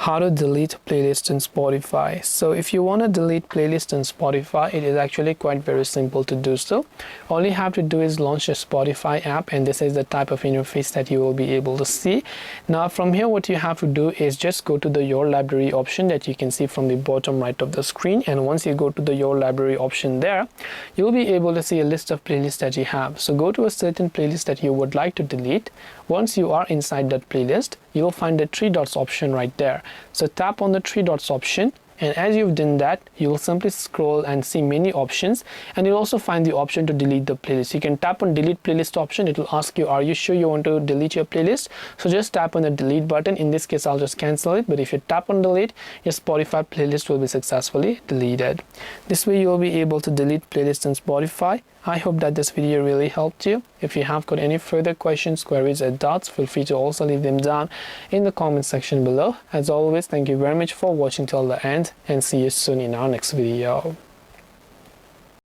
How to delete playlist in Spotify. So if you want to delete playlist in Spotify, it is actually quite very simple to do so. All you have to do is launch a Spotify app, and this is the type of interface that you will be able to see. Now from here, what you have to do is just go to the Your Library option that you can see from the bottom right of the screen, and once you go to the Your Library option there, you'll be able to see a list of playlists that you have. So go to a certain playlist that you would like to delete. Once you are inside that playlist, you will find the three dots option right there. So tap on the three dots option, and as you've done that, you will simply scroll and see many options, and you'll also find the option to delete the playlist. You can tap on delete playlist option. It will ask you, are you sure you want to delete your playlist? So just tap on the delete button. In this case, I'll just cancel it, but if you tap on delete, your Spotify playlist will be successfully deleted. This way you'll be able to delete playlists in Spotify. I hope that this video really helped you. If you have got any further questions, queries, or doubts, feel free to also leave them down in the comment section below. As always, thank you very much for watching till the end, and see you soon in our next video.